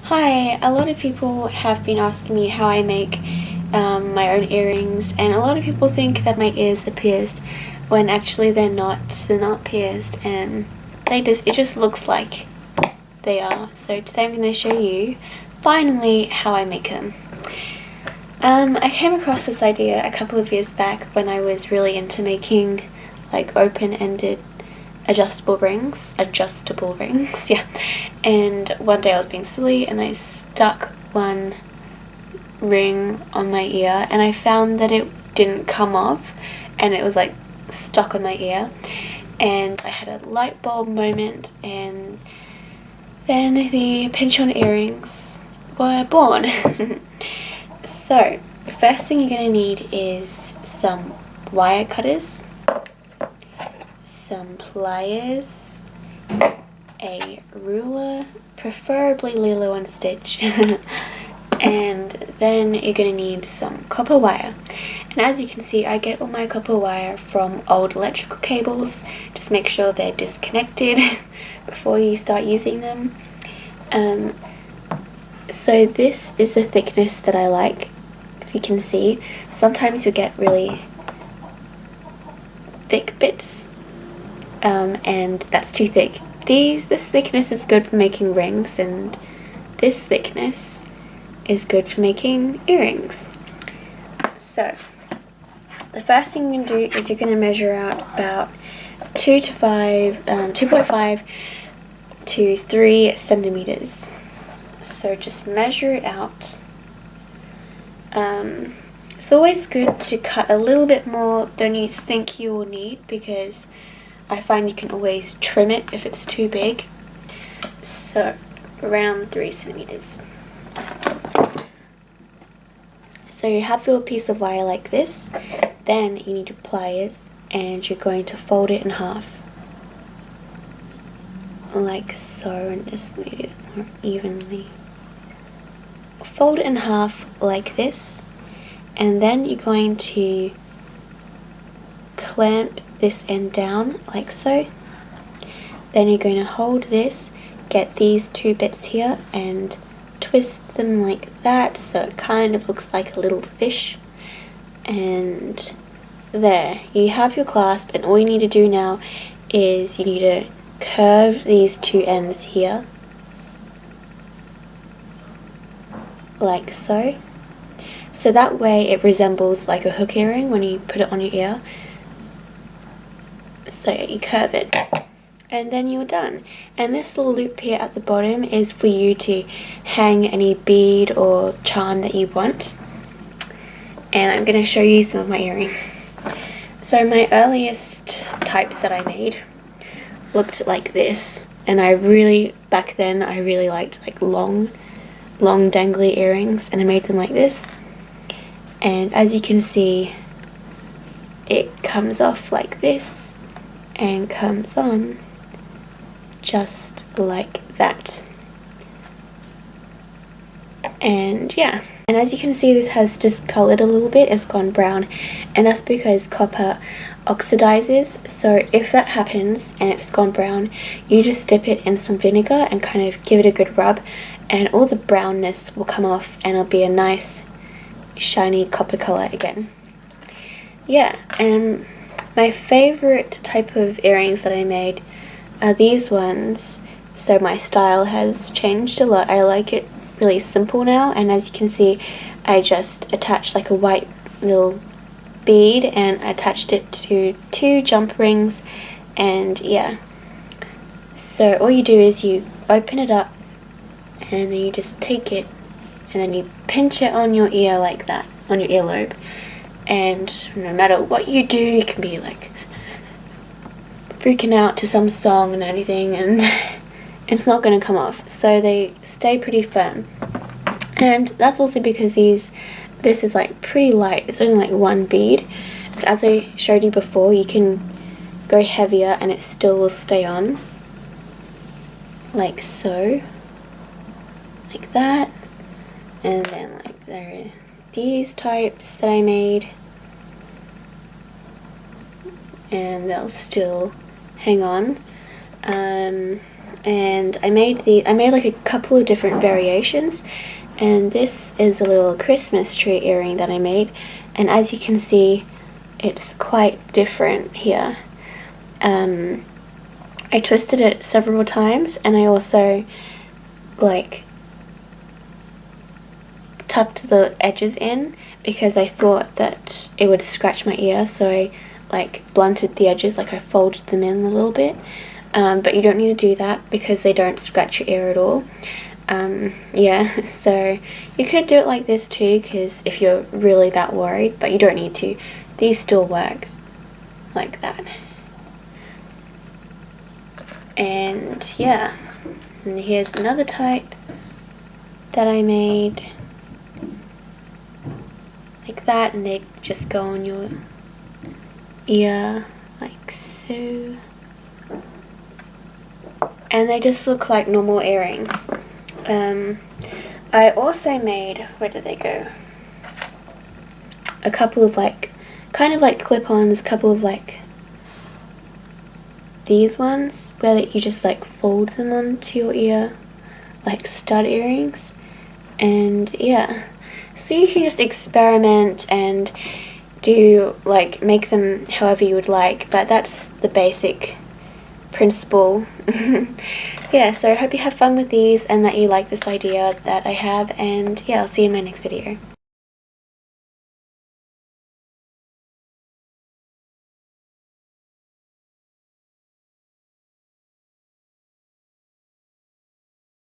Hi, a lot of people have been asking me how I make my own earrings, and a lot of people think that my ears are pierced when actually they're not pierced, and it just looks like they are. So today I'm going to show you finally how I make them. I came across this idea a couple of years back when I was really into making like open-ended adjustable rings, yeah. And one day I was being silly and I stuck one ring on my ear and I found that it didn't come off and it was like stuck on my ear, and I had a light bulb moment, and then the pinch-on earrings were born. So the first thing you're going to need is some wire cutters, some pliers, a ruler, preferably Lilo and Stitch, and then you're going to need some copper wire. And as you can see, I get all my copper wire from old electrical cables. Just make sure they're disconnected before you start using them. So this is the thickness that I like. If you can see, sometimes you get really thick bits, and that's too thick. This thickness is good for making rings, and this thickness is good for making earrings. So the first thing you're going to do is you're going to measure out about 2.5 to 3 centimeters. So just measure it out. It's always good to cut a little bit more than you think you will need, because I find you can always trim it if it's too big. So around 3 centimeters. So you have your piece of wire like this. Then you need your pliers, and you're going to fold it in half. Like so, and just make it more evenly. Fold it in half like this, and then you're going to clamp this end down like so. Then you're going to hold this, get these two bits here, and twist them like that so it kind of looks like a little fish. And there, you have your clasp, and all you need to do now is you need to curve these two ends here like so. So that way it resembles like a hook earring when you put it on your ear. So you curve it, and then you're done. And this little loop here at the bottom is for you to hang any bead or charm that you want. And I'm going to show you some of my earrings. So my earliest type that I made looked like this, and back then I really liked like long dangly earrings, and I made them like this. And as you can see, it comes off like this and comes on just like that. And yeah, and as you can see, this has discolored a little bit, it's gone brown, and that's because copper oxidizes. So if that happens and it's gone brown, you just dip it in some vinegar and kind of give it a good rub, and all the brownness will come off, and it'll be a nice shiny copper color again. Yeah, and my favorite type of earrings that I made are these ones. So my style has changed a lot. I like it really simple now, and as you can see, I just attached like a white little bead and attached it to 2 jump rings. And yeah, so all you do is you open it up, and then you just take it and then you pinch it on your ear like that, on your earlobe. And no matter what you do, you can be like freaking out to some song and anything, and it's not going to come off. So they stay pretty firm. And that's also because this is like pretty light. It's only like 1 bead. But as I showed you before, you can go heavier and it still will stay on. Like so. Like that. And then like there are these types that I made, and they'll still hang on. and I made like a couple of different variations, and this is a little Christmas tree earring that I made, and as you can see, it's quite different here. I twisted it several times, and I also like tucked the edges in because I thought that it would scratch my ear, so I like blunted the edges, like I folded them in a little bit, but you don't need to do that because they don't scratch your ear at all. Yeah, so you could do it like this too, because if you're really that worried, but you don't need to. These still work like that. And yeah, and here's another type that I made like that, and they just go on your ear like so, and they just look like normal earrings. I also made, where did they go, a couple of like kind of like clip-ons, a couple of like these ones where you just like fold them onto your ear like stud earrings. And yeah, so you can just experiment and do like make them however you would like, but that's the basic principle. Yeah, so I hope you have fun with these and that you like this idea that I have, and yeah, I'll see you in my next video.